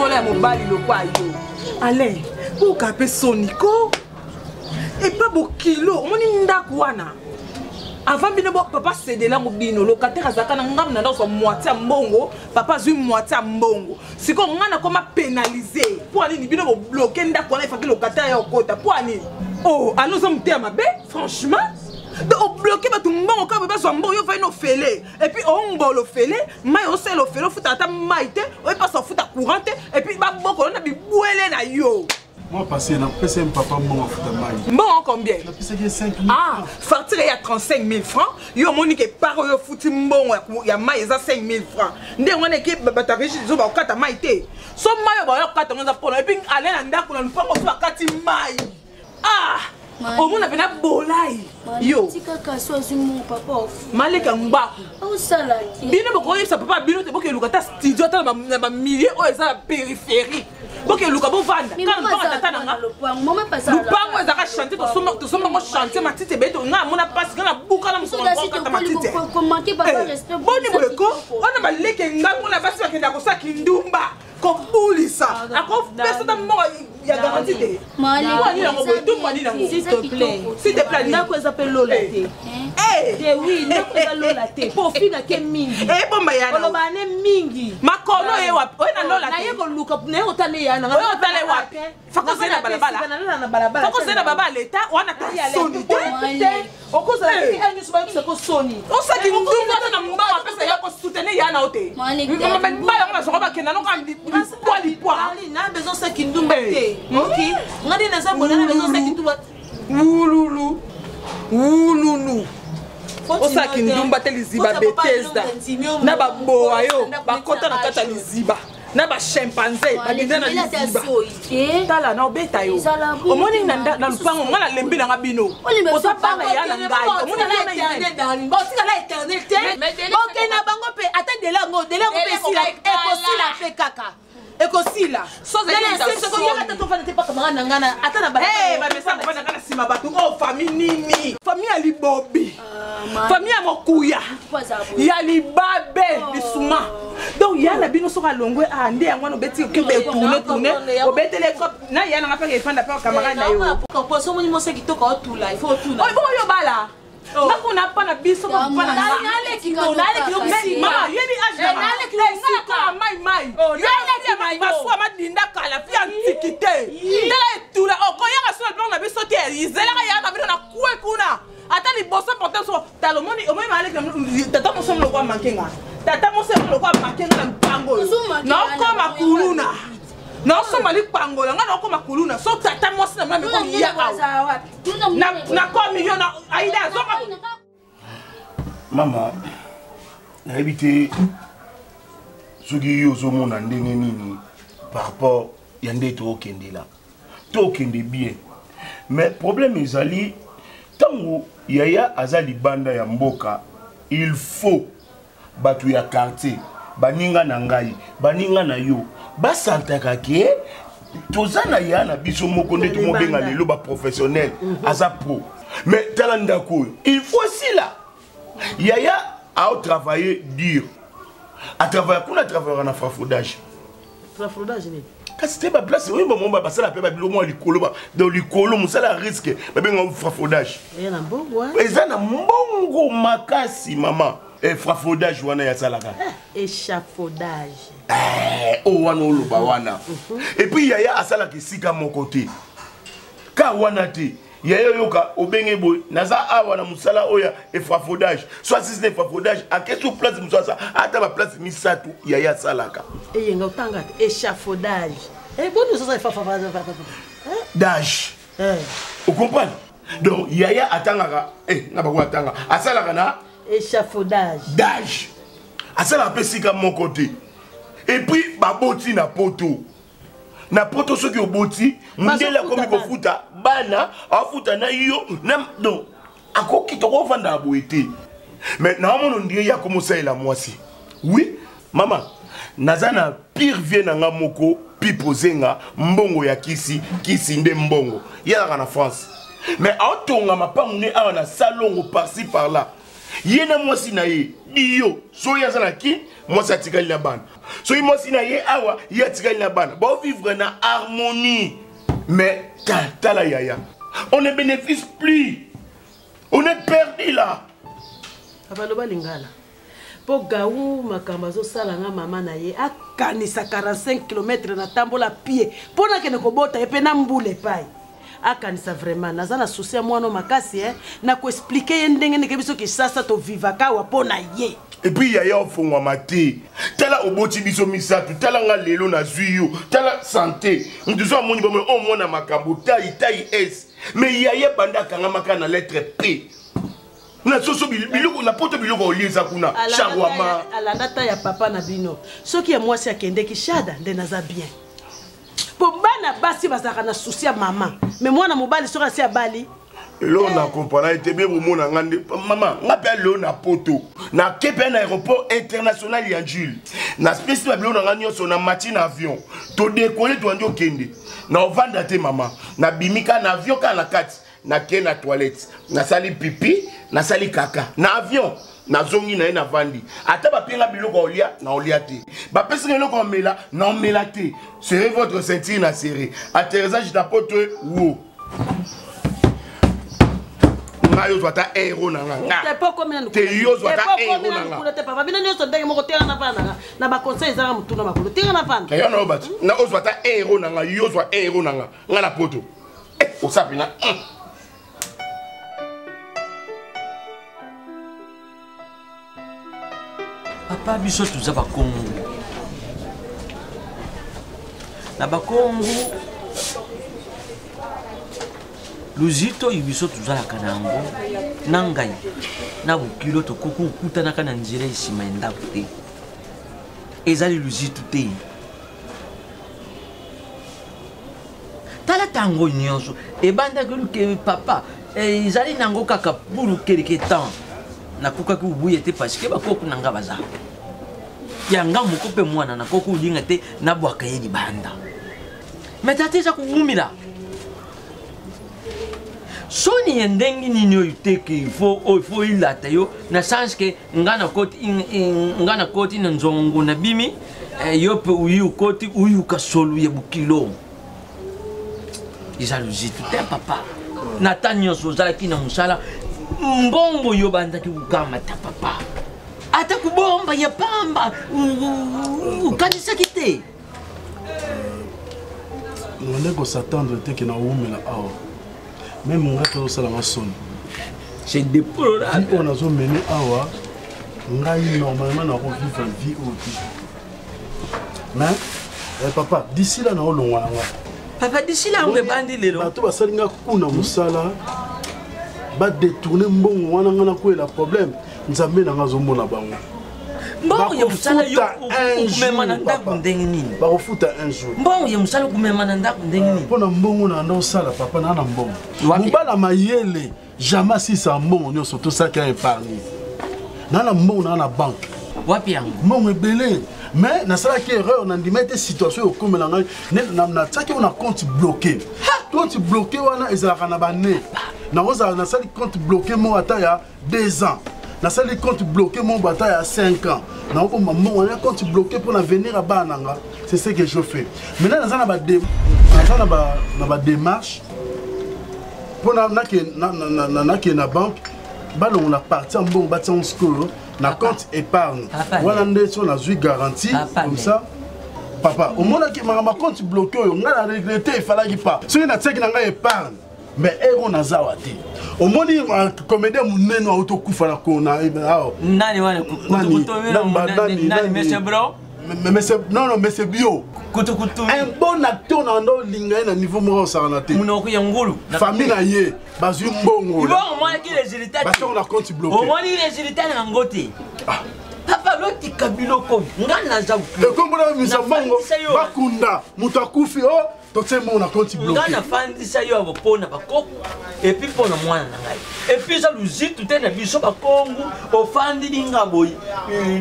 ngolo ya mobali lokwa yo. Allez, pour capé Sonico. Et pas beau kilo, moni ndaku wana. Avant bino papa cédé là mobino locataire azaka na ngam na dans moitié mbongo, papa zui moitié mbongo. Siko ngana koma pénaliser. Pour ani bino bo bloquer ndaku wana ifaki locataire ya okota. Pour ani. Oh, allons en terme mabe, franchement. Donc bloquer ba tumbongo ka ba so mbongo yo fa no fele. Et puis on mbolo fele, mai o selo fele futa ta maite, o pas so futa courante et puis ba boko na bi bouele na yo. Moi, passé, je un papa bon en bon, combien? Je 5 000 ah, facture il y a 35 000 francs. Il y a mon qui part au foot bon, il y a 5 000 francs. Ndé on est qui bata riche zo ba okata maite. So mayo ba okata on za pona et puis aller na ndako na lupango so akati mai. Ah! Au monde a bolai. Yo. Tika kaso zumu papa. Maleka ngbaku. Au salaki. Bino boko yesa papa bino te boke lukata studio ta na milieu o eza périphérique. Ok, Luka, bon vanda. Quand on va t'attendre, Lupango est à chanter, tu sommes chanter, ma petite bête, on a mon passe, on a beaucoup de choses à manger. Comment tu vas rester bon niveau on a balé que on a passé avec la cosa qui ndumba. Comme ça, à quoi personne il y a garanti de. S'il te plaît, n'a quoi s'appelle Lola T. Eh oui, n'a quoi Lola T. Pour finir que mingi. Eh bon bah yana. On va aller mingi. Makono e wap. On a Lola T. Na yeko luka ne otane yana. On otane wap. Fako zena balabala. Fako zena baba l'état, on a ta soni. Okoza ki enyu suba yiko seko soni. On sa ki ndumba na mba wa pesa yako soutenir yana ote. Mama mbala on a so ba kena no kan Ali, n'a besoin de ça qui nous met. Ok. On a dit dans ça, on a besoin de ça qui nous met. Ouloulou. Ouloulou. On sa qui nous met les ziba Bethesda. Na ba boa yo, ba kota na kata les ziba. Na ba chimpanzé, ba bina na ziba. Tala na obeta yo. O moni na lupango ngala lembi na ngabino. O sa panga ya na ngai. O moni na ya na. Ba tika la éternité. OK na bango pe attendez là ngo, de là ngo pe si la écosila pe kaka. Ekosila so za c'est ko yaka tato fa n'était pas comme ngana atana ba eh ba mesa ko na kana sima batu oh famille nini famille ya libobi famille ya mokuya ya libabe bisuma donc ya na bino so ka longwe ande ya ngwana beti ke be tourner obetele ko na ya na ngapa ke fanda pa camarade na yo ko po so moni mo se kitoko otula il faut otula oh bon yo bala Mako na pa na biso ko pa na nale kilo mama yeni ajama nale kilo sika mai yeni baswa madinda kala fi antikité ndela etula okoya ka so na biso te izela ka ya na bino na kwe kuna ata li boso porter so talomoni o mema ale tata mo somlo kwa mankenga tata mo somlo kwa mankenga na mpango na ko makuluna na so mali pangola nga na ko makuluna so tata mo sina mami ko ya na ko million na aida zo mama na habité soki yo zo mona ndenge nini par rapport ya ndeto okende là to okende bien mais problème ezali tango yaya azali banda ya mboka il faut batu ya quartier baninga na ngai baninga na yo basantaka ke tozana ya na biso moko nde to mobenga lelo ba professionnel aza pro mais talanda ko il faut aussi là yaya a travailler dur a travailler kuna travailler na fraudage ni kasi te ba place oui maman ba sala pe ba bilo mo likolo ba dans likolo musala risque ba benga fraudage na mbongo eza na mbongo makasi mama et fraudage wana ya salaka échafaudage oh wana oloba wana et puis yaya asala ki sika mon côté ka wana te yaya yoka obenge boy naza awa na musala oya et fraudage soit si c'est fraudage à quelle place musala ata ba place misatu yaya salaka yenga utanga échafaudage bon nous ça d'âge vous comprenez donc yaya atangaka na ba ko atanga asalaka na échafaudage d'âge asala pe sika mon côté et puis baboti na poto soki oboti ndela komi ko futa bana afuta na yo na donc akoki to ko vanda aboité mais na mono ndie ya komosa la mwasi oui maman nazana pire vie na ngamoko pipozenga mbongo ya kisi nde mbongo ya na France mais autonga mapangu ne a na salongo par-ci par là Yena mwasi na ye iyo so ya zanaki mwasi atikali na bana so yi mwasi na ye awa ya atikali na bana ba vivre na harmonie mais tala yaya on ne bénéficie plus on est perdu là abaloba lingala po gaou makambazo sala nga mama na ye akanisa 45 km na tambola pied pona kene kobota epe na mbule pai akanisa vraiment naza na souci ya mwana makasi na ko expliquer ye ndenge ndenge biso ki sasa to vivaka wa pona ye et puis yaya ofungwa mate tala oboti biso misatu tala nga lelo na zuyo tala santé nduzo amoni bomo o mona makambo tai s mais yaya banda kanga maka na lettre P na soso biloko na poto biloko olieza kuna shawama alanda ta ya papa na bino soki ya mwasi akende ki shada nde naza bien po bana basi bazaka na souci ya mama mais mwana mobali soka si abali lo na comprendre était bien mona ngande maman ngapia lo na poto na kepe na aéroport international ya Jules na spécial bilo na ngani so na matin avion to décoller to andi okende na ovanda te mama na bimika na avion ka na kati na ke na toilette na sali pipi na sali kaka na avion na zongi na ena vandi ata ba penga biloko olia na olia te ba pesa biloko omela na omela te serrez votre ceinture na serré atterrissage d'apote wo ngayo zwata héros na nga te poko mina te yo zwata héros na nga te papa bina nyoso ndenge moko tera na pana na ba conseil za mutuna makolo tera na pana kayo na obat na ozwata héros na nga yo zwa héros na nga na poto osapina papa biso tuza bakongo na bakongo luzito ibiso tuzalaka nango na ngai na bukilo tokoki okutanaka na nzela esima ya ndako te ezali luzito te tala tango nyonso ebandaki luke papa ezali nango kaka bulu keleke temps nakokaki ubuya te parce que bakoko na nga baza yanga moko mpe mwana nakoki ulinga te nabwaka ye libanda me tate eza kuvumila soni ya ndenge nini oyo teke ifo ilata yo na sens ke nga na koti na nzongo na bimi yo mpe uyu koti uyuka solu ya bukilo eza luzitu te papa na ta nyonso ozalaki na mosala mbongo yo bandaki kukamata papa ata kubomba ya pamba ukanisaki te nonde kosatendre te ke na umela awa même nga te osalanga soni c'est déplorable oyo nazomene awa ngai normalement nakovivre vie oyo te mais papa d'ici là naolongwa na nga papa d'ici là on ebandi lelo bato basali nga kuna mosala badetourne mbongo wana nga nakoyela problème nzambe na nga azomona bango mbongo ya mosala yo okumema na ndako ndenge nini bakofuta un jour mbongo ya mosala okumema na ndako ndenge nini mpona mbongo na nda osala papa na na mbongo mobala mayele jamais asisa mbongo nyonso tosalaki ya épargne na na mbongo na na banque wapi yango mbongo ebele mais nasalaki erreur nandima ete situation okomela ngai natiaki oyo na compte bloqué compte bloqué wana ezalaka na bane nakozala nasali compte bloqué moko ata ya 2 ans nasali compte bloqué moko ata ya 5 ans nakokoma mbongo na compte bloqué mpona venir ya bana nanga c'est ce que je fais maintenant naza na badémarche mpona nakee na banque balongola parti ya mbongo batiango sikoyo na compte épargne wana nde so nazwi garantie comme ça papa omonaki makambo compte bloqué oyo ngai na regrete efalaki pa soki natiaki na ngai épargne mais ero nazawa te omoni comédien monene autokufa na kona awa nani wana monsieur bro non mais c'est bio kutukutu un bon acteur na ndo linga ye na niveau moko osakana te munoko ya ngulu famille na ye bazwi mbongo ibongo omwanaki résultat batongo na compte bloqué omoni résultat na yango te papa lotika biloko nga naza ekombona misa mbongo bakunda moto akufi o totie mbongo na compte bloqué nga nafandisa yo abo mpona bakoko epuis mpona mwana na ngai epuis eza luzitu te na biso bakongo ofandili nga boye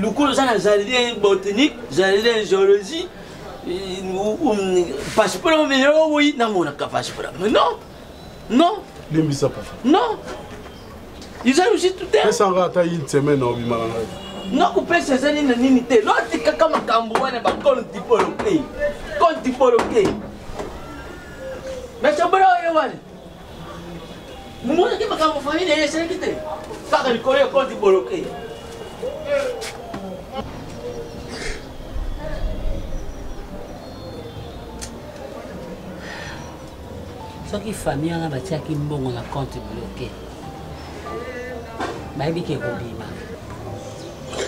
lukulu oza na jardin botanique jardin géologie passeport omenelo boyi namonaka passeport non non limbisa papa non Ils ont aussi tout le temps. Ça va une semaine au Bimalanga. Non, couper ces années de l'unité. L'autre, c'est que comme un cambouan, il va compte du polo. Compte du polo. Mais c'est bon, Yohan. Moi, je ne sais pas comment famille est sécurité. Quand il connaît compte du polo. Ce qui famille a bâti qui mbongo na compte bloqué. Baby qui robima.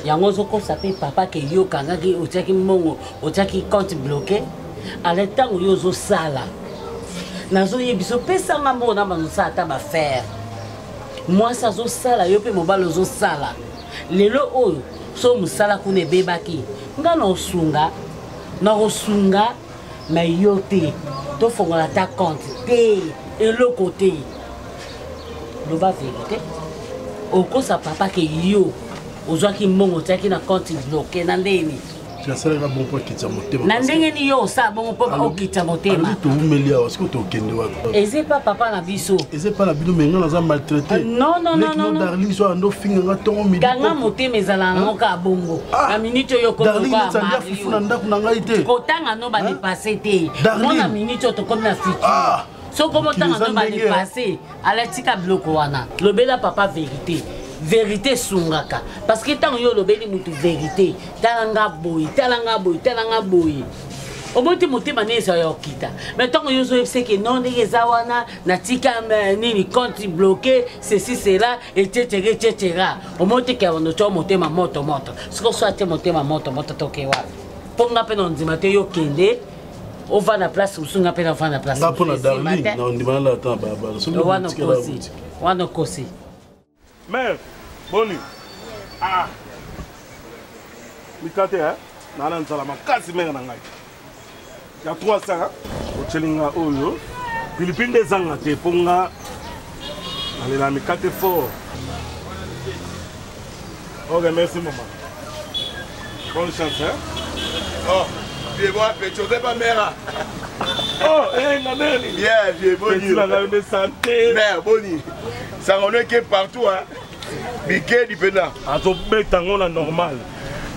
Yango zoko sape papa ke yo kanga ki otaki mbongo, otaki compte bloqué. À l'état où yo zo sala. Nazo yebiso pesa mbongo na bano sa ta ba faire. Moi ça zo sala yo pe mobalo zo sala. Lelo oyo so musala kune bebaki. Ngana osunga. Na osunga mais yo te. To fongola ta compte et le côté le bas vérité au cause sa papa que yo ozwaki mbongo taki na compte bloqué na ndeni tu as un bon point qui t'a monté na ndenge ni yo sa bon papa okita motema to umelia est-ce que to kende wa et c'est pas papa na biso et c'est pas la bino mais ngana za maltraité non darling so ando finga tongo mi ganga motema ezala ngoka bongo na minute yo ko darling na tsandia fufuna ndako na ngai te kotanga no ba dépasser te mona minute to comme na futur so comment tanga no ba dépasser ala tika bloko wana lobela papa vérité vérité sungaka parce que tant yo lobeli mutu vérité talanga boy omonti motema neza ya okita mais tant yo zo c'est que non ndeza wana na tika nini compte bloqué ceci cela etc omonti ke wana to motema moto siko so ate motema moto toke wa ponga pe ndima te yo kende on va na place usunga pe na va na place na pona darling na ndima la ta baba so wana kosi Mère, Boni. Ah. Mikate, hein? Nana nzalama kasi menga nangai. Ya 300 hein? Ochelinga oyo. Philippine des zanga te ponga. Allez la mikate fort. Ok, merci maman. Bonne chance, hein? Oh, vieux moi, tu sais pas mère. Oh, Naneli. Bien, vieux Boni. Tu l'as de santé. Mère, Boni. Ça en est que partout, hein. Biquet du pénal. À ton bec, on a normal.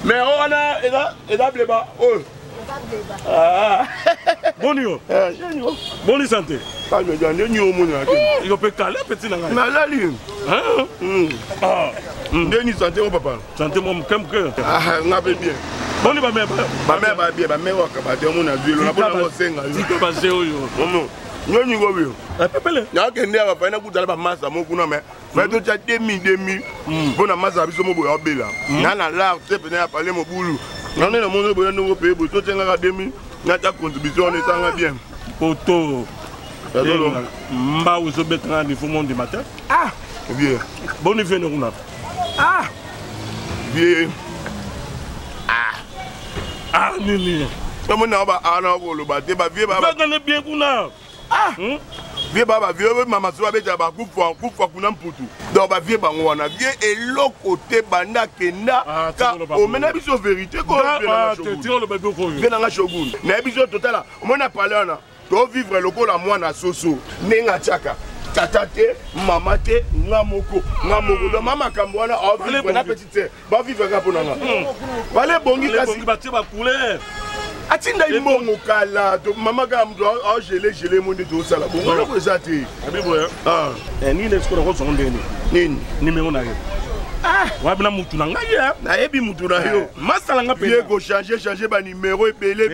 Mais on a, et là, bléba. Oh. Ah. Bonio. Bonne santé. Pas me donner ni au monde. Il peut caler petit nangai. Na la ligne. Hein? Ah. Denis santé mon papa. Santé mon comme que. Ah, on a bien. Boni ba mère. Ba mère ba bien, ba mère wa kabate mon a vu. On a pas de senga. Tu pas yo. Non. Nyoni go bio. Pepele. Na kende ba fa na kutala ba masa mo kuna me. Mais to cha 2000 bona masa biso mo boya bela. Na na la te pe na parler mo bulu. Na na mo no boya no pe bo to tenga 2000 na ta contribution on est bien. Poto. Mba uzo betra ni fo monde matin. Ah, bien. Boni venu kuna. Ah. Bien. Ah nini. Comment na ba ana ko lo ba te ba vie ba. Ba gane bien kuna. Ah. Vie baba vie mama so ba ba kufa kuna mputu. Donc ba vie bango wana vie eloko te banda kenda ka o mena biso vérité ko te tiro le bébé ko. Vie na shogun. Na biso total on a parlé na to vivre loko la mwana soso nenga chaka. Tata te, maman te, ngamoko. Donc maman kamwana a vivre na petite sœur. Ba vivre ka ponanga. Wale bongi kasi ba te ba couler. Atinda imbongo kala to mama ka mdo a gelé monde to sala bon on ko zati abibo ya ni ne skoro ko sonde ni numéro na yo wa bina mutu na ngai na yebi mutu na yo masala nga pe ko changer ba numéro belé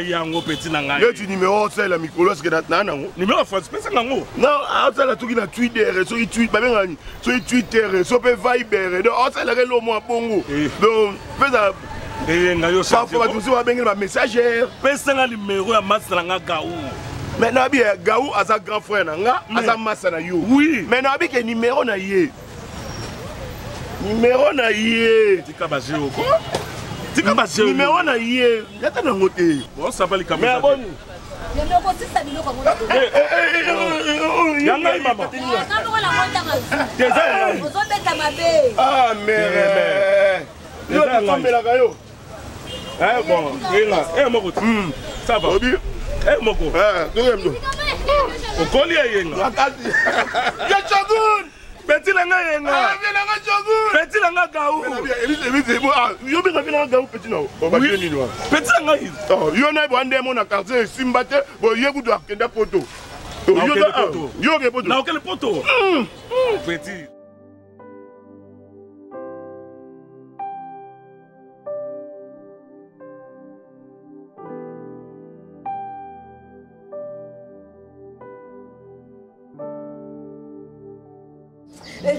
ya ngo petit na ngai yo tu numéro c'est la micro lorsque na nango numéro France pesa ngo non a ça la tuki na Twitter so tweet ba benga ni so Twitter so pe Viber donc on ça la lo mo bongo donc pesa parfois tu vois bien ma messagère pesa nga numéro ya masala nga gaou mais na bien gaou asa grand frère na nga asa masa na yo oui mais na bien que numéro na ye tika basé oko tika basé numéro na ye ngata na ngote on s'appelle comme mais bon Yoko sisa biloko ngona. Yanga mama. Na lokola ngota ngazi. Teza. Ozobeta mabe. Ah mère. Yo tombela kayo. Bon, là, moko. Ça va. Obi. Moko. Deuxième dos. Okoli yenga. Ya chagun. Petit la nga yenga. Viens la nga jogu. Petit la nga gaou. Yo be viens la nga gaou petit no. O ba ni no. Petit la nga yi. Oh, yo na bo ande mo na quartier Simbate, bo yegu do akenda poto. Yo ke poto. Na okele poto. Petit.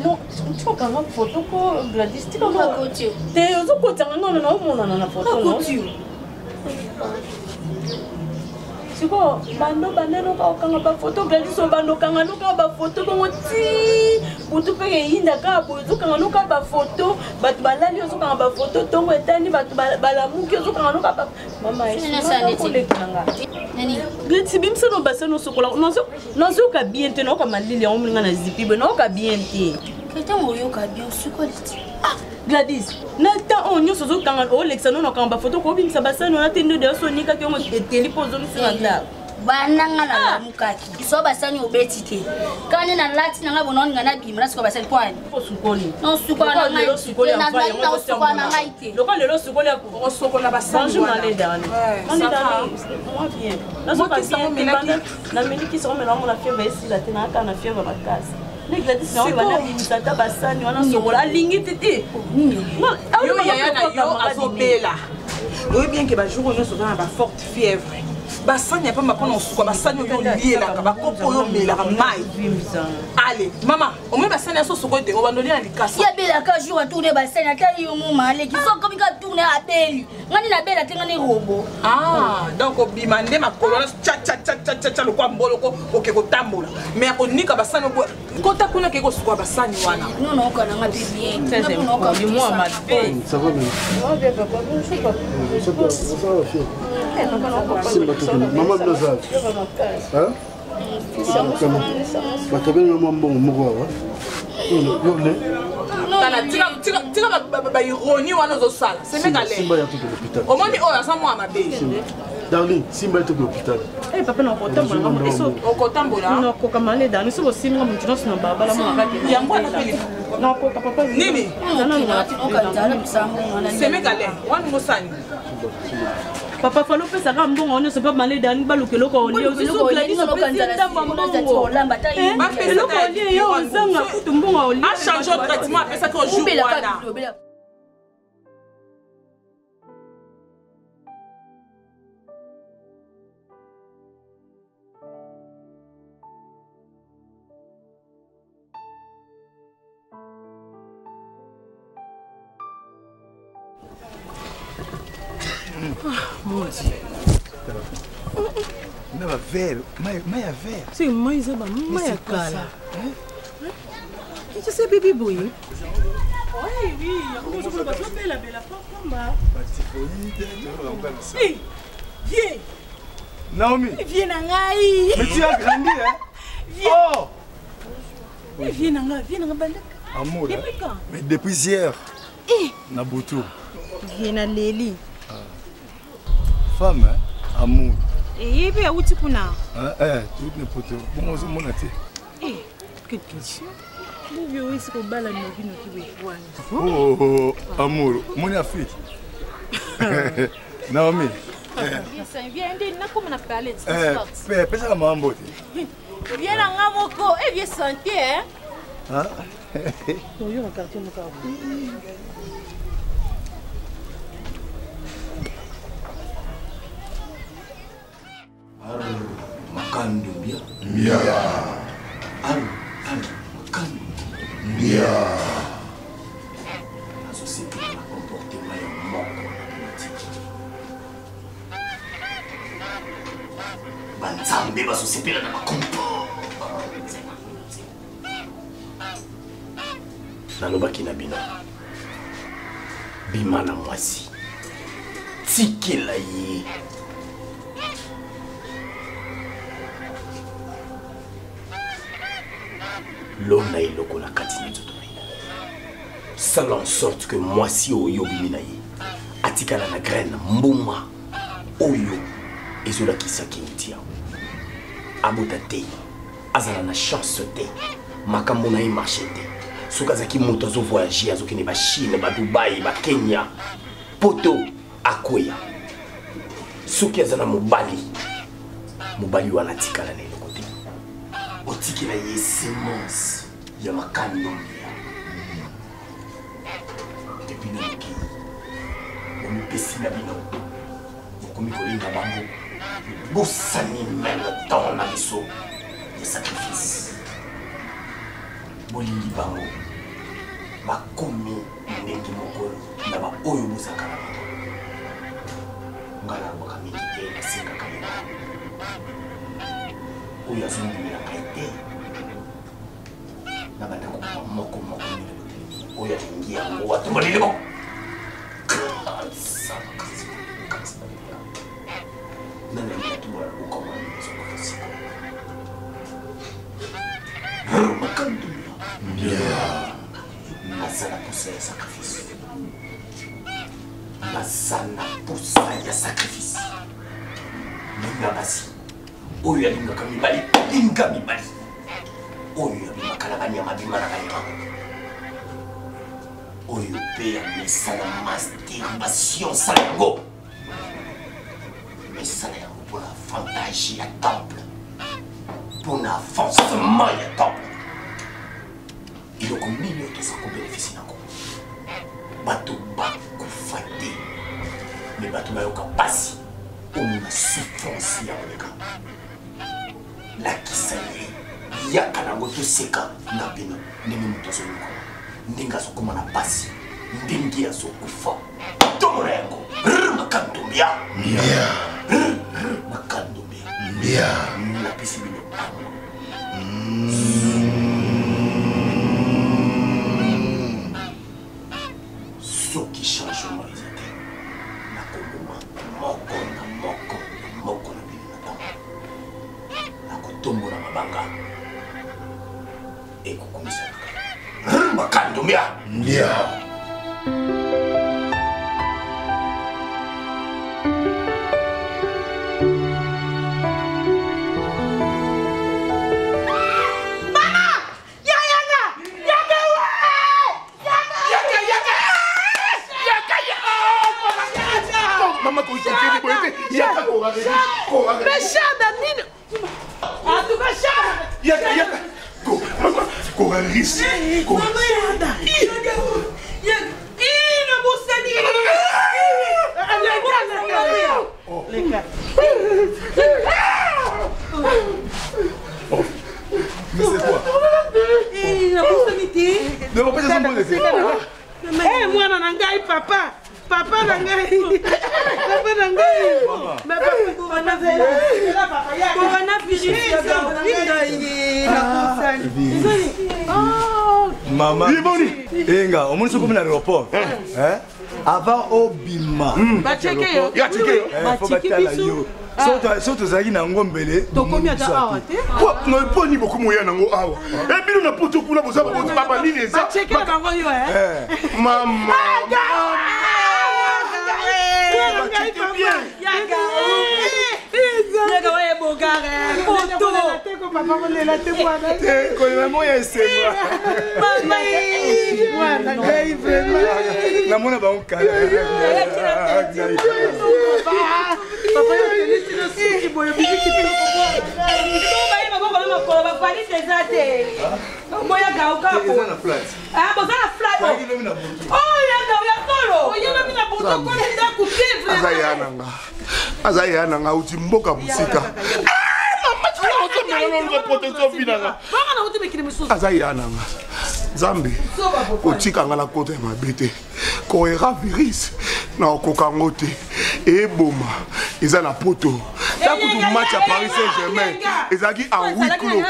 Non, tu vois quand même photo que Gladys, tu vois Pas couture. t'es aux côtés, non, on a photo, non? C'est quoi? Bando, quand ba photo, Gladys, bando, quand on ba photo, comme ti, pour tout payer, inaka, pour tout quand on ba photo, bat balali, on ba photo, tongo etani, bat balamu, qui on quand on ba maman, Gladys, bim ça no basa no sokola, non so ka bien te no ka malili, on ngana zipi, no ka bien te. Quelqu'un m'a eu bien sur quoi Ah, Gladys, nata on nyo sozo kanga o lexano no kanga photo ko bim sabasa no nata ndo de sonika ke mo teli pozo ni sanga. Bananga na mukaki. So basani obetite. Kani na lati na ngabo non ngana bimra siko basani kwani. Sukoli. Non sukoli na ngai. Sukoli na ngai na sukoli na ngai te. Loko lelo sukoli o sokola basani. Bonjour malé dernier. Malé dernier. Moi bien. Na so ka sango milaki. Na miliki sango mela mo na fièvre ici la tena ka na fièvre ba kasi. Ne Gladys na wana bimisa ta basani wana sokola lingi tete. Yo yaya na yo azobela. Oui bien que ba jour on se donne ba forte fièvre. Basani pas mapona osuka basani oyo lielaka bakopo oyo melaka mai. Allez mama au moins basani aso soko te obandoli na likasa. Ya bela ka jour tourner basani atali yo mo male ki so comme ka tourner abeli. Ngani na bela tenga ni robo. Ah donc obimande makolo cha lo kwa mbolo ko oke ko tambola. Mais onika basani kota kuna ke ko suka basani wana. Non non kana ngati bien. C'est moi ma fille. Ça va bien. Moi bien papa, bonjour. Ça va fier. Maman de Lazare. Hein? Bah, tu as bien le moment bon, ba ironie wana zo sala. C'est mec allé. Simba ya tout l'hôpital. Au moins oh ça moi ma belle. Darling, Simba est tout l'hôpital. Eh papa na kota mwana eso. Okotambola. Na koka male dani so bosinga mutino sino baba la mwana kake. Yango na peli. Na koka papa. Nini? C'est mec allé. Wana ngosani. Papa falo pesa ka mbongo on se pas malé dani balukelo ko oli so Gladys so pesa ndamba mbongo. Eloko oli yo ozanga kutu mbongo oli. A changer de traitement après ça que jour wana. Mon Dieu. Mais verre, mais verre. C'est moi ça ba moi ya kala. Tu sais bébé boy. Oui, on se voit pas belle belle papa. Hey, viens. Naomi. Viens na ngai. Mais tu as grandi hein? Viens. Oh. Viens na bande. Amour. Depuis quand? Mais depuis hier. Eh, Nabuto. viens na Leli. Femme, hein? Amour. Et bien, où tu peux na? Tout n'est pas tout. Bon, on mon athée. Eh, quelle question? Vous voyez ici qu'on balade nos vies, nous qui voient. Oh, amour. Mon Afrique. Naomi. Viens, comment on a parlé de ça? Pesa kama mambo. Viens na ngamoko, et viens santé hein. Hein? Non, yo quartier mon carreau. Makando mbia. Mbia. Alu, makando. Mbia. La société a comporté un manque mathématique. Banzambe ba société la na comporte. Nalobaki na bino. Bimana mwasi. Tikela ye. L'homme n'a pas la katine de faire en sorte que moi si oyo biminaye atikala na graine mbuma oyo ezola kisaki ntia abota te azala na chance te makambo na ye marché te sokazaki moto azo voyager azokende ba Chine ba Dubai ba Kenya poto akoya soki azana mobali wana tikala na eloko te otikela ye semence ya makando depuis na moki omipesi na bino okomi kolinga bango bosani même temps na biso ya sacrifice bolingi bango bakomi ndenge moko na baoyo bozaka na bango ngala boka mingi te nasengaka ye oyo azondimela ngai te na bandako moko oyo alingi yango atomboleli bo nani atombola okoma ezokofasika makandumia nazala posa ya sacrifice nazala posa ya sacrifice linga basi oyo alingaka mibali linga mibali oyo abimaka na banyama bima na banyama oyo mpe ya misala masturbation sala yango misala yango mpona fantagie ya temple mpona avancement ya temple eloko nini oyo toza kobénéficie nango bato bakufa te me bato bayoka pasi omona souffrance ya koleka lakisa ye yaka nango toseka na bino ndenge moto azolonga ndenge azokoma na pasi ndenge azokufa tomona yango makandombia makandombia napesi bino soki changement eza te nakoboma moko na bino na ntango nakotombola mabanga ekokomisanaka makandombia mwana na ngai papa na ngai papa na ngai Maman, Enga, on m'a dit à l'aéroport. Avant Obima. Soto zaki na ngombele. Tokomi ata awa te. No poni beaucoup moyen nango awa. E bino na poto kula boza ba papa nini eza. Cheke bango yo Mama. Yaga waye bogare. Poto. Papa kolela te mwana. Te kolela moya esemba. Mama. Mwana ngai vraiment. Na mona ba onkala. Papa yo telisi no siki boyo biziki te. Ba yeba ko ba ko ba kwali tezate. Moya ga ukapo. Ah, boza na flat. Oh, ya ga ya solo. Oh, ya na buto ko nda kutivre. Azayana nga uti mboka musika. Azayana nga. Zambi. Kotika nga na kote ya mabete. Koera virus na okokango te. Eboma. Eza na poto. Takutu match à Paris Saint-Germain. Ezaki en huis clos.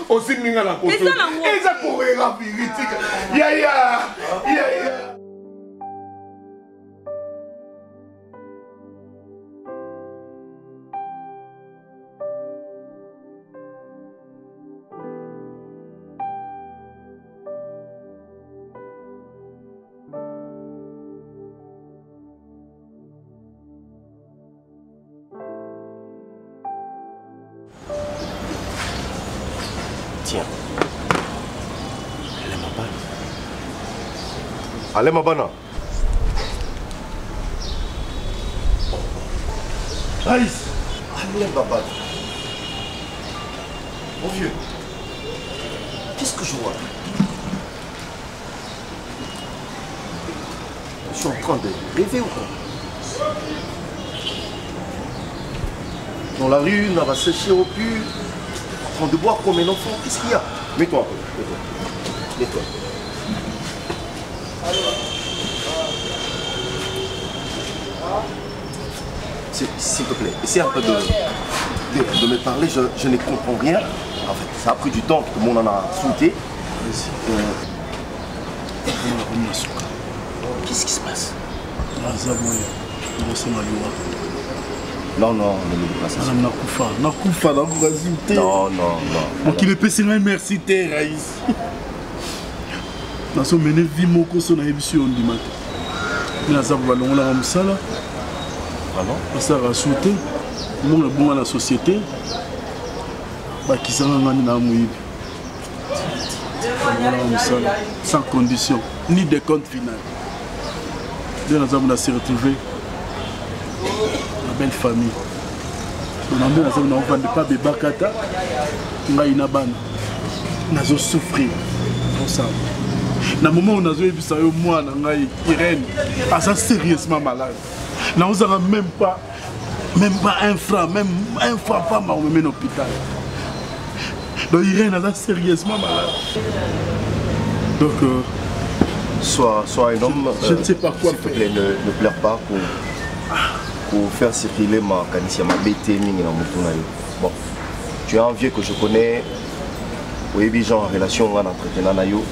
Aussi ninga na koto. Eza koera virus. Ya. Tiens, Allez, ma bana. Raïs. Allez, Baba. Mon vieux, qu'est-ce que je vois? Je suis en train de rêver ou quoi? Dans la rue, on va sécher au pu, en train de boire comme un enfant. Qu'est-ce qu'il y a? Mets-toi un peu, mets-toi. S'il te plaît, essaie un peu de me parler, je ne comprends rien. En fait, ça a pris du temps, tout le monde en a sauté. Qu'est-ce qui se passe? Non, non, ne me dis pas ça. Nakufa, non, non. Donc il est passé un merci, Raïs. Nous sommes menés vimoko sur la émission du matin. Nous avons allé à Moussala. Ça a sauté. Nous avons bon la société. Qui s'en a sans condition, ni de compte final. Nous avons se retrouvé la belle famille. Nous avons vendu pas de bakata. Nous avons souffert ensemble. Dans le moment où nous avons vu ça, moi, Irène, elle est sérieusement malade. Nous n'avons même pas un franc, pas à l'hôpital. Donc Irène est sérieusement malade. Donc, sois un homme. Je ne sais pas quoi faire. S'il te plaît, ne pleure pas pour faire circuler ma canicia, ma bêtise. Bon, tu es un vieux que je connais. Oui, genre en relation, on a entretenu Nayo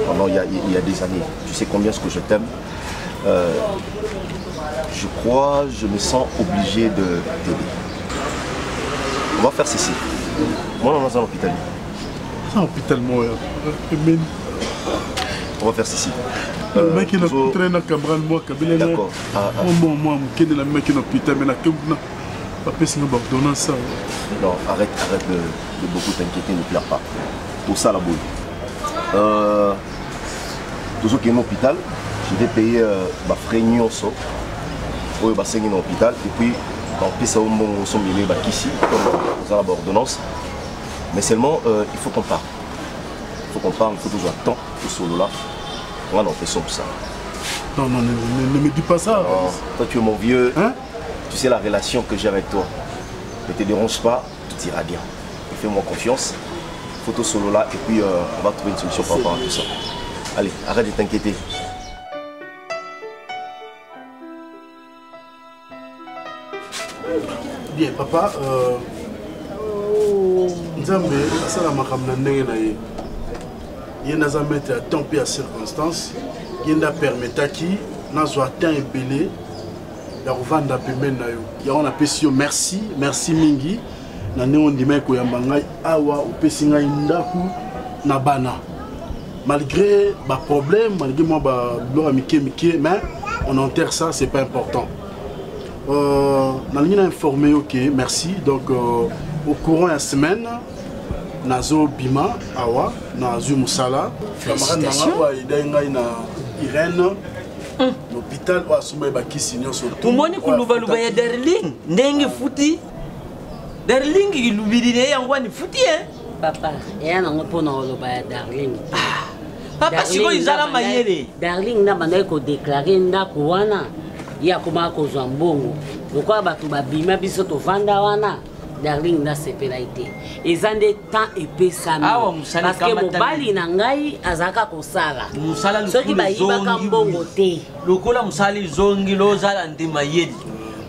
pendant il y a des années. Tu sais combien ce que je t'aime. Je crois, je me sens obligé de t'aider. On va faire ceci. Moi, on est dans un hôpital. C'est un hôpital, moi. On va faire ceci. Le mec qui n'a pas traîné dans le cabral, moi, d'accord. Moi, je suis un mec qui n'a pas pardonner ça. Non, arrête de beaucoup t'inquiéter, ne pleure pas. Pour ça, la boule. Toujours qui est en hôpital, je vais payer ma frais nyonso. Pour le bassin en hôpital. Et puis, on peut ça au moment où on est ici, dans la ordonnance. Mais seulement, il faut qu'on parle. Il faut qu'on parle, il faut toujours attendre ce solo là. Voilà, on fait ça pour ça. Non, ne me dis pas ça. Non, toi, tu es mon vieux. Hein? Tu sais la relation que j'ai avec toi. Ne te dérange pas, tout ira bien. Fais-moi confiance. Photo solo là, et puis on va trouver une solution par rapport à tout ça. Allez, arrête de t'inquiéter. Bien, papa, Nzambe, ça la makamna ndenge na ye. Ye naza mettre à temps et à circonstance. Ye nda permettre qui nazwa temps ebele ya kovanda pembeni na yo. Ya on appelle si merci mingi. Na ndenge ondima koyamba ngai awa opesi ngai ndaku na bana. Malgré ba problème, malgré moi ba blora mike, mais on enterre ça, c'est pas important. Nalingi na informé, ok, merci. Donc au courant de la semaine, nazo bima awa nazu musala. Félicitations. Irène, l'hôpital wa suma ba kisinyo surtout. Umoni kulubaluba ya Darling, ndenge futi. Darling ilubirine yango ni futi hein. Papa, ya nango pona oloba ya Darling. Papa siko izala mayele. Darling na banda ko déclarer ndako wana. Ya kuma kozwa mbongo. Lokwa bato babima biso to vanda wana. Darling na sepela ite. Ezande temps epesami. Parce que mobali na ngai azaka kosala. Musala soki bayibaka mbongo te. Lokola musali zongi lozala ndima yedi.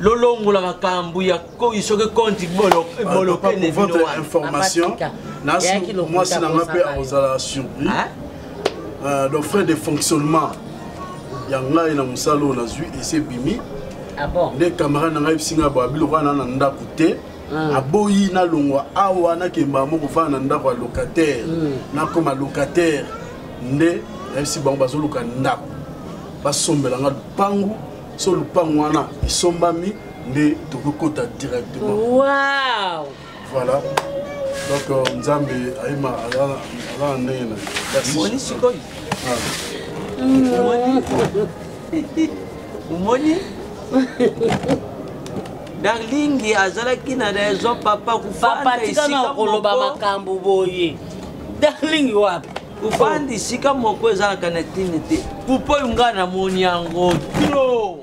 Lolongola makambu ya ko isoke konti bolo pour votre information, moi c'est un peu à surpris. Donc frais de fonctionnement. Yanga ina musalo na zui ese bimi. Ah bon? Les camarades n'ont singa ba biloko na nda kute. Aboyi na longwa awa na kemba moko fa na nda kwa locataire. Na comme locataire nde si bango bazoluka nda. Ba sombela nga pangu so lupangu wana isombami nde tokokota directement. Wow! Voilà. Donc Nzambe aima ala ndena. Merci. Umoni? Darling, azalaki na raison papa kufanda esika koloba makambo boye. Darling wapi? Kufanda esika moko ezalaka na tini te. Pupo yunga na moni yango tro.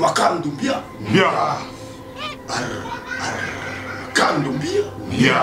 Makandumbia. Bien. Makandumbia. Bien.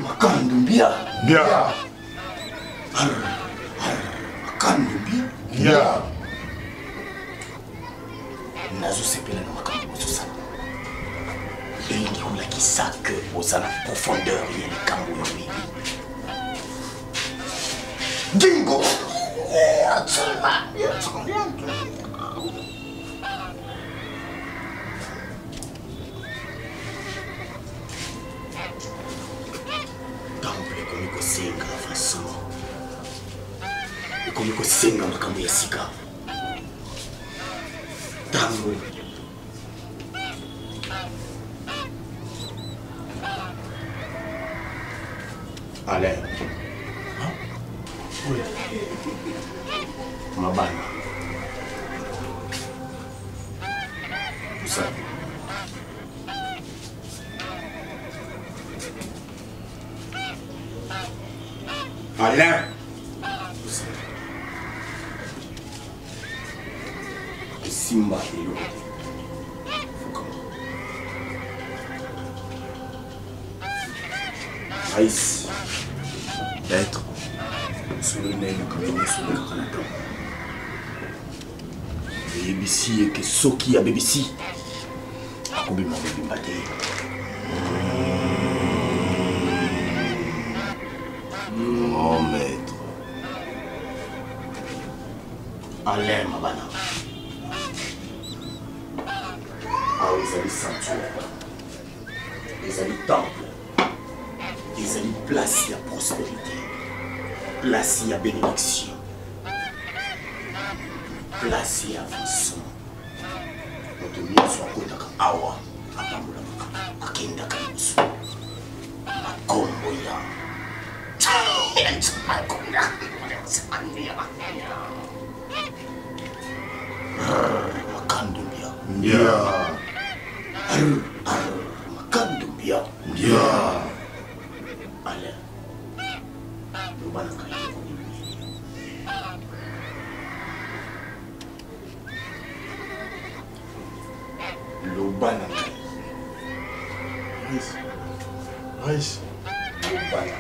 Makandumbia. Bien. Makandumbia. Bien. Nazosepela na makambo ozosala. Elingi kolakisa ke ozala profondeur ya likambo oyo. Dingo. Temple komi kosenga avancement. Komi kosenga makambo ya sika. Tango. Alain. Oui. Mabana. Tout ça. Alain. Simba et l'eau. Aïs. D'être. Sous le nez, quand on est sous le Canada. Et ici, et que Soki a BBC. A combien m'a baby m'a dit. Oh maître. Alain Mabana. Ah oui, ils allaient sanctuaire. Ils allaient temple. Ils allaient place de prospérité. Place de bénédiction. Place de avancement. Notre mieux soit kotaka awa. Apamula maka. Akenda kanusu. Makombo ya. Makandumbia. Yeah. Makandumbia. Yeah. Alain. Lobana kayo. Lobana kayo. Nice. Nice. Lobana.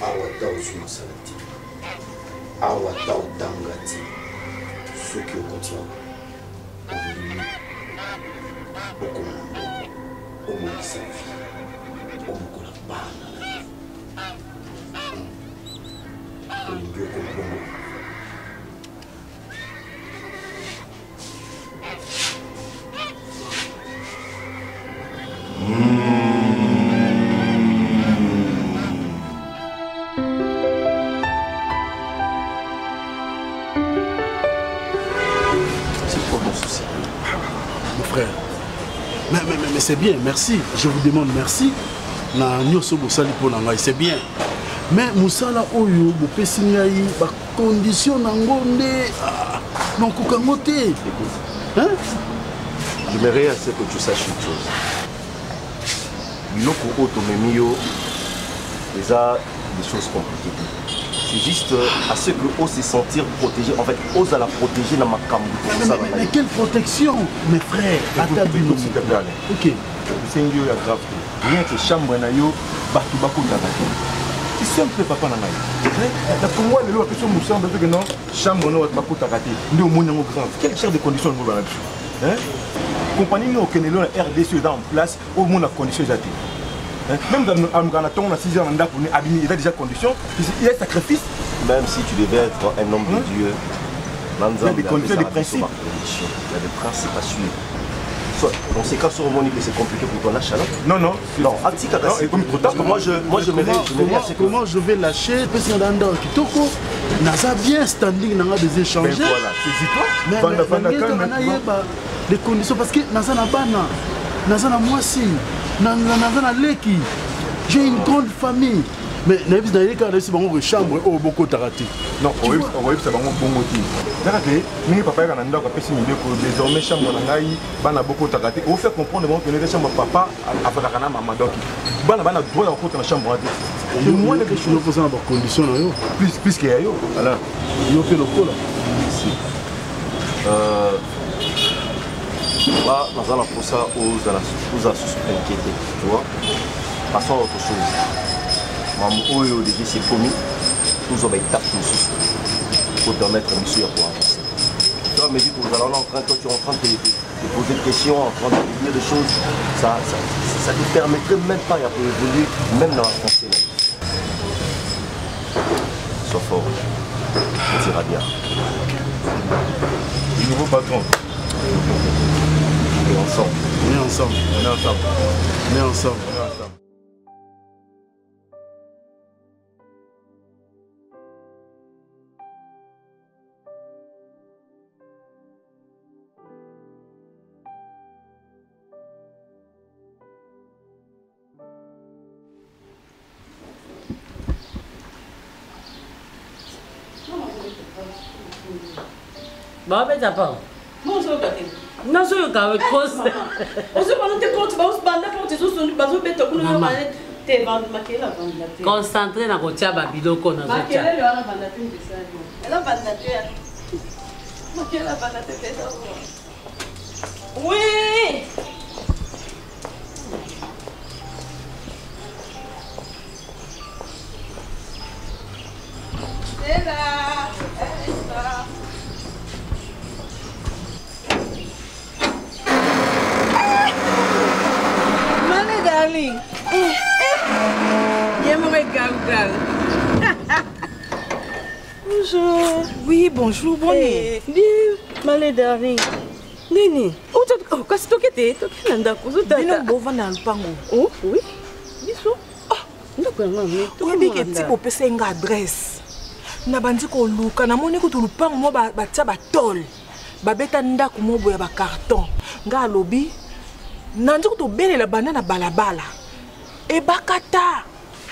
Awata uzuma salati. Awata utangati. Soki okotia. Omini. Okomambo. Omokisafi. Omokola bana. Olingi okombongo. Mais c'est bien, merci. Je vous demande merci. Na nyoso bosali pona ngai, c'est bien. Mais musala oyo bopesi ngai condition nango nde nakokango te. Hein? J'aimerais assez que tu saches une chose. Biloko automemio, déjà des choses compliquées. C'est juste à ce que ose se sentir protégé. En fait, ose à la protéger dans ma cambo. Mais quelle protection, mes frères? Écoute, s'il te plaît. Ok. C'est un lieu grave. Rien que chambre na yo, batu baku tabaki. Tu sais un peu papa na ngai. Pour moi, le lot question moussa parce que non, chambre no baku tabaki. Ndi au monde grand. Quelle sorte de conditions nous va là-dessus? Hein? Compagnie nous que nous RDC est en place au monde a conditions jatées. Même dans un temps, on a 6 ans, on a déjà conditions. Il y a sacrifice. Même si tu devais être un homme de Dieu, il y a des conditions, des principes. Il y a des principes à suivre. Dans ces cas, sur le monde, c'est compliqué pour toi, lâche alors? Non, non. Non, Atika, moi je me réfère. Comment je vais lâcher? Parce que dans le Kitoko, Naza bien standing dans des échanges. Mais voilà, c'est toi. Les conditions, parce que Naza na bana, Naza na moisi. J'ai une grande famille. Mais il y a des chambres où beaucoup de ratés. Non, on va y avoir bon motif. Papa est désormais chambre dans beaucoup de ratés. On fait comprendre que les chambres papa avant la maman. Donc, on a droit à la chambre. C'est moins que je suis posé dans des conditions. Plus qu'il y a eu. Alors, il y a fait le coup là. Là, nous allons pour ça aux inquiéter, tu vois. Passons à autre chose. Maman, au déjà c'est commis, tous ont étape pour permettre à monsieur pour avancer. Tu vois, mais dis, toi, tu es en train de te poser des questions, en train de dire des choses, ça ne te permettrait même pas d'évoluer, même dans la pensée. Sois fort, on ira bien. Le nouveau patron. On est ensemble. On est ensemble. On est ensemble. On est ensemble. On est ensemble. Bah, mais t'as pas. Non, je vais pas. Non, je vais pas. Concentré na kotia babiloko na zotia. Oui. C'est là. Darling. Bonjour. Oui, bonjour, bonjour. Bien, Malé darling. Nini. Oh, qu'est-ce que tu es? Tu es là, tu es là. Oh, oui. Bisous. oyebi ke ti kopesa nga adresse nabandi koluka namoni kutu lupango mo batia batole babeta ndako mo boya bacarton nga alobi nandi kutobelela bana na balabala ebakata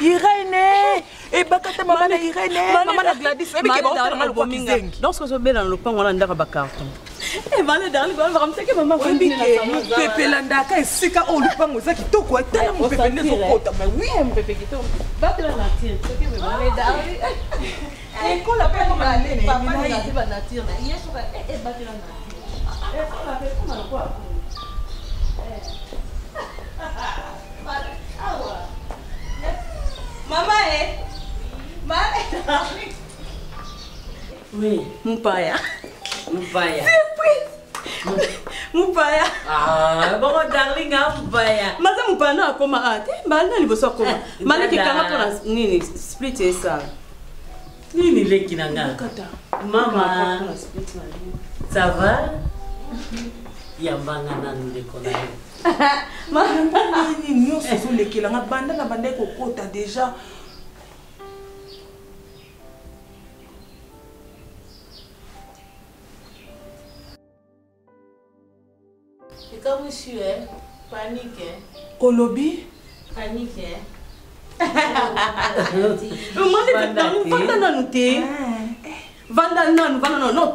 Irene ebakata mama na Irene mama na Gladys oyebi ke baotala nga lokwa kizengi lorsque je bela lupango wana ndako bacarton Vale darling, on va ramener que maman oui pepe landaka esika o lupango za kitoko atala mo pepe nezo kota mais oui mon pepe kitoko va te la nature ce que vale darling et quand la pepe ma nene papa na va nature na yeso ba va te la nature et quand la pepe comment quoi maman darling oui mon paya Mupaya. Mupaya. Ah, bon darling, Mupaya. Mas Mupaya não como ate, mas não libo só como. Mas que cama por nini split essa. Nini leki nanga. Mama. Ça va? Yambanga nanu lekona. Mama nini nyonso so lekela nga banda na banda kokota déjà. Comme je suis, panique. Olobi? Panique. Maman, Vanda non,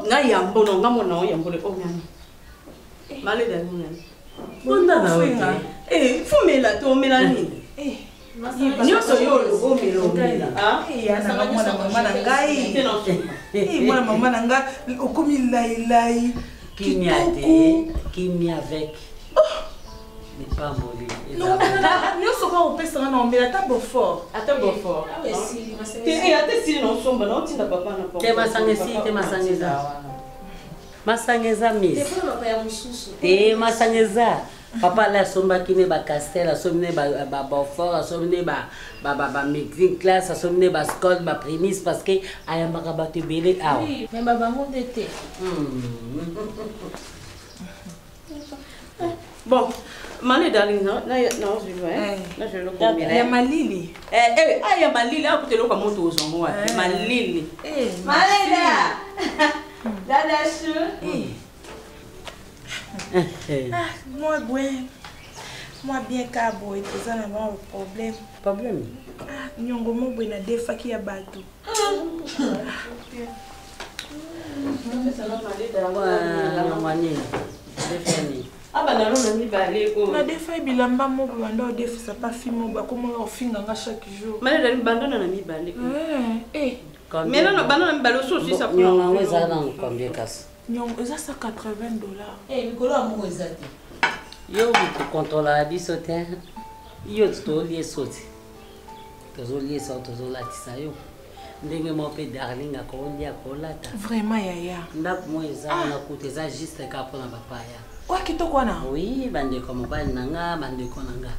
nga yambo no nga mona yambo le onyana. Male da ngani. Vanda na wenga. Fumela to melani. Nyoso yo lo melo. Ah, ya na mama na ngai. Mwana mama na nga okomi lai. Kimia avec. Mais pas molli. Non, nyoso ka opesa na omela ta Beaufort. Ata Beaufort. Ate si no somba no tinda papa na papa. Te masangeza. Masangeza miss. Te masangeza. Papa la somba kine ba Castel, somne ba Beaufort, somne ba mixing class, somne ba Scott, ba prémisse parce que ayamba ka batu belé awa. Mais baba monde était. Bon, Malé darling, non, je vais. Là, je le comprends. Il y a Malili. Il y a Malili, là, tu le monter aux hommes. Malili. Malé là. Dada chou. Moi bien cabo et ça n'a pas de problème. Nyongo mo bwena defa ki ya bato. Na defa bilamba mo bwanda o defa pas fimo ba comme on finga chaque jour. Mais dali bandona na mi balé. Mais non bandona mi balé aussi ça pour. Non, ça dans combien casse? Non, ça c'est $80. Mikolo amu ezati. Yo ko controla bisote. Yo to lié sauter. Tozo lié ça tozo latisa yo. Ndenge mo pe darling akolia kolata. Vraiment yaya. Ndako mo eza na kuteza juste ka pona papa ya. Wa kitoko na? Oui, bande ko mobile nanga, bande ko nanga.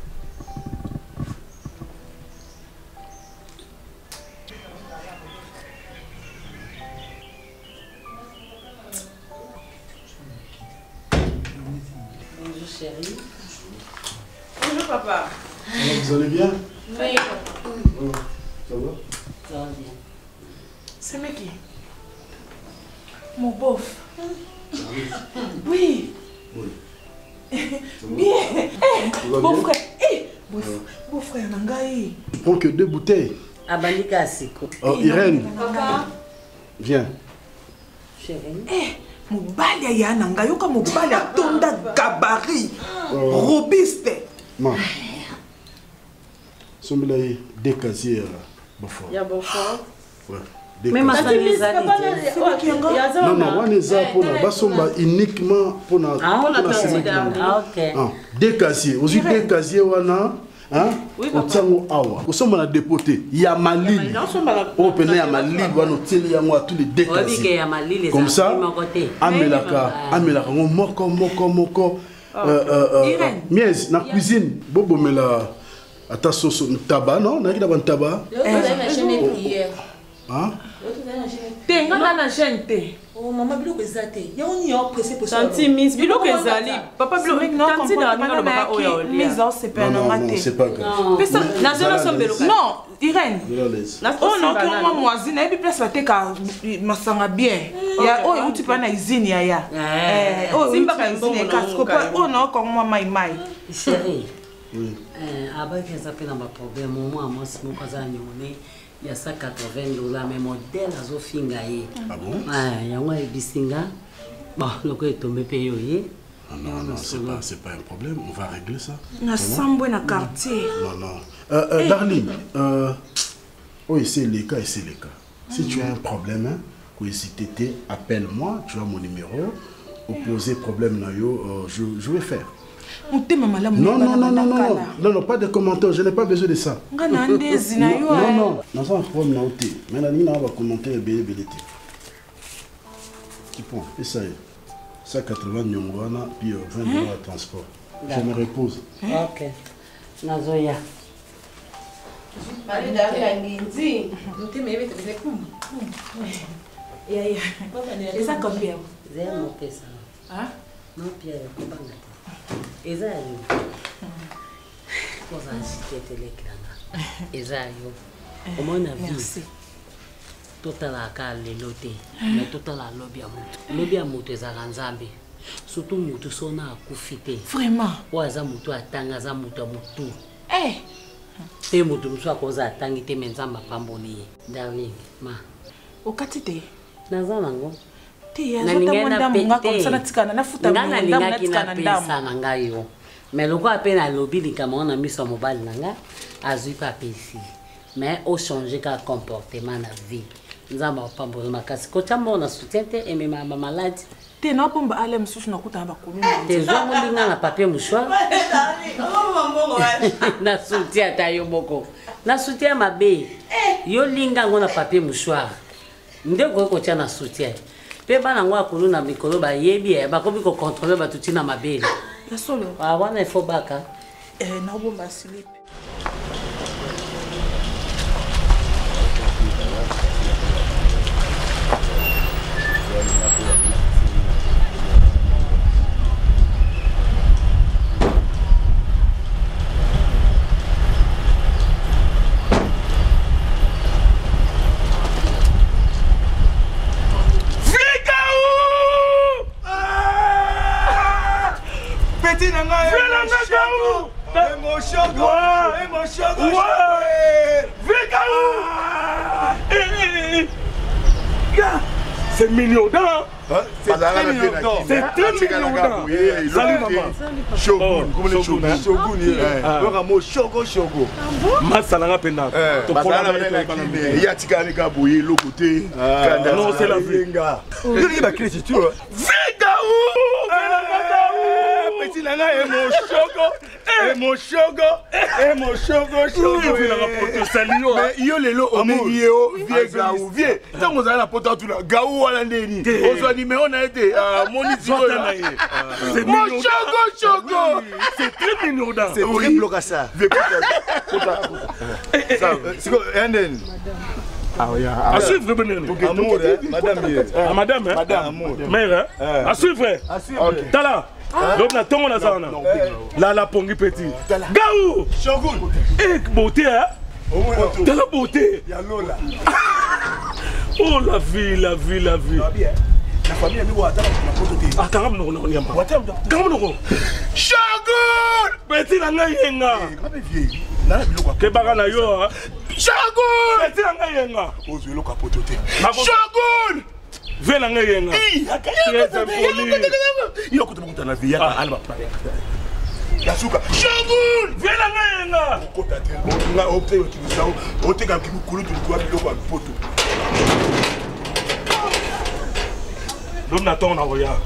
Bonjour chérie. Bonjour papa. Vous allez bien? Oui. Ça va? Ça va bien. C'est mec qui? Mon bof. Oui. Bien. Beau frère. Beau frère Nangaï. Prends que 2 bouteilles. Abanika siko. Oh, Irène. Papa. Viens. Chérie. Mobali ya nanga yoka mobali atonda gabarit robuste. Ma. Sommelay des casiers Beaufort. Il y a Beaufort. Ouais. Mais ma famille non, non, on est là pour la basomba uniquement pour la des casiers. Aussi des casiers wana hein? Otsango awa. Osomba na dépoté. Il y a Malili. On peut ya Malili wana oteli yango à tous les deux casiers. Comme ça, amelaka moko. Mies na cuisine bobo mela ata soso tabac non na kida ban tabac. Hein? Tenga na gente. Oh maman biloko ezate. Ya oni yo pressé pour ça. Tanti miss biloko ezali. Papa biloko tanti na ninga baba oyo. Mais on c'est pas normal. C'est pas grave. Na zona sombelo. Non, Irène. Oh non, moi moisine et puis place va te ka masanga bien. Ya oh uti pa na izini ya. Oh simba ka izini ka skopa. Oh non comme moi mai. Chérie. Oui. Abaki ezapela ma problème moi simo kaza nyone. Il y a ça $80, mais modèle à Zofinga. Ah bon? Il y a un bisinga. Bon, le coup est tombé payé. Non, c'est pas un problème, on va régler ça. On a 100 bonnes quartier. Non. Darling, oui, c'est les cas et c'est les cas. Si tu as un problème, appelle-moi, tu as mon numéro. Opposer problème, je vais faire. Non, pas de commentaires, je n'ai pas besoin de ça. Non, mais on va commenter qui point, et ça y est. 180 nyongwana, puis 20 € de transport. Je me repose. Ok. Nazoya. Et ça combien? Non, Pierre, Ezayo. Koza nchitete lekanga. Ezayo. Omona vie. Totala ka lelo te. Mais totala lobby ya mutu. Lobby ya mutu ezaka nzambe. Surtout mutu sona akufite. Vraiment. Waza mutu atanga za mutu mutu. Te mutu mutu akoza atangi te menzamba pamboni. Darling, ma. Okati te. naza nango nga nalingaki napesa na ngai yo mais lokola mpe nalobi likambo wana miso ya mobali na nga azwi mpe apesi mais ochange kaka comportement na vie nzambe apambola makasi kotya moko na soutien te emema bamaladi te napomba ale mosusu nakutana bakomi tezwa molinga na papier mouchoir na soutien ata yo moko na soutien mabe yo linga yango na papier mouchoir nde okoki kotya na soutien mpe bana yango akulu na mikolo bayebi bakomi kocontrole bato ntina mabele wana ifo baka naobomba silipe C'est million d'ans. C'est très million d'ans. C'est très million d'ans. Salut maman. Shogun. Comment les Shogun? Shogun. Vraiment Shogo Shogo. Masalanga penda. Il y a Tikani Kabouye l'autre côté. Non, c'est la vie. Il va créer tu vois. Vegaou. Petit nana et mon Shogo. Et mon Shogo. Et mon Shogo Shogo. Mais yo lelo omegio vie gaou vie. Tant vous avez la potente là gaou wala ndeni. Ozo numéro na été moni zone na ye. C'est mon Shogo Shogo. C'est très mignon là. C'est très bloqué à ça. Ça c'est quoi Enden? Ah oui, à suivre Amour, madame. Madame, mère, à suivre. Tala. Donc na tongo na sana. La pongi petit. Gaou. Shogun. Beauté hein. De la beauté. Yalola. Oh la vie, la vie, la vie. La famille ami wa tala na photo te. Ah karam no nyamba. Karam no. Shogun. Petit na ngai yenga. Ngabe vie. Na biloko ke baka na yo. Shogun. Petit na ngai yenga. Ozo eloko photo te. Shogun. Ve na ngai yenga. Yo kutu mukuta na vie ya alba. Yasuka. Shogun. Ve na ngai yenga. Kota te. Nga opte yo tibisao. Oteka kibukulu tulikuwa biloko ya photo. L'homme n'attend en rien.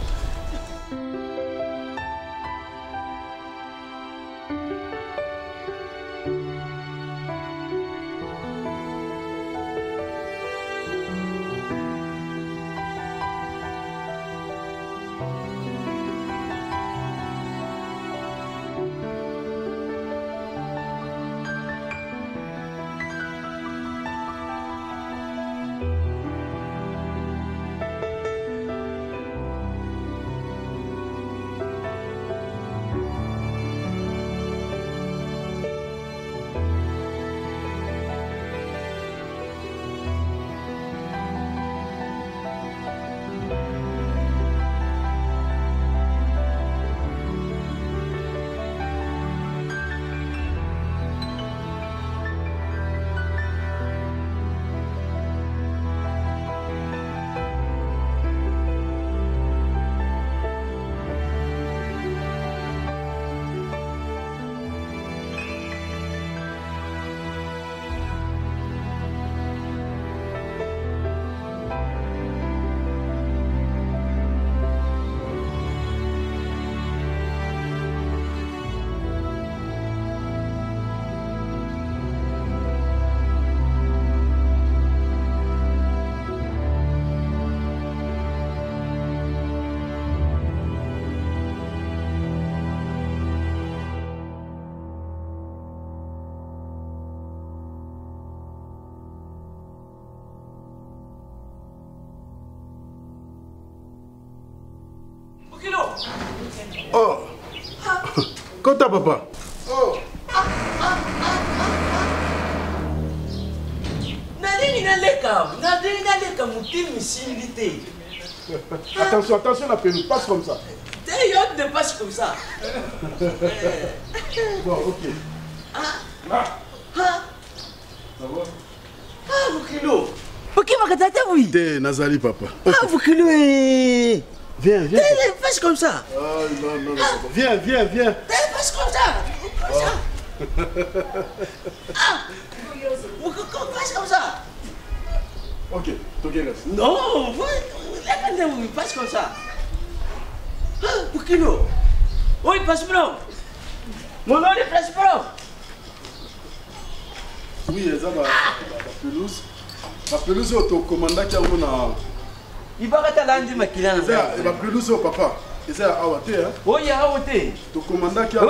Oh. Kota papa. Oh. Attention, attention, la peine, passe comme ça. D'ailleurs, ne passe comme ça. Bon, ok. Ça va? Ah, mon kilo. Bouki Makatata, oui. T'es Nazali, papa. Ah, Boukilou. Viens, viens. Fais comme ça. Ah, non, papa. Viens, viens, viens. Fais comme ça. Fais comme ça. Ok, ok, reste. Non, passe comme ça. Boukilou. Oui, passe blanc. Mon nom est passe blanc. Oui, ça va. La pelouse, au commandant qui a un. Il va rester là, il m'a La pelouse au papa. Et ça, à Wate, hein? Oui, il y a Wate. Ton commandant qui a un.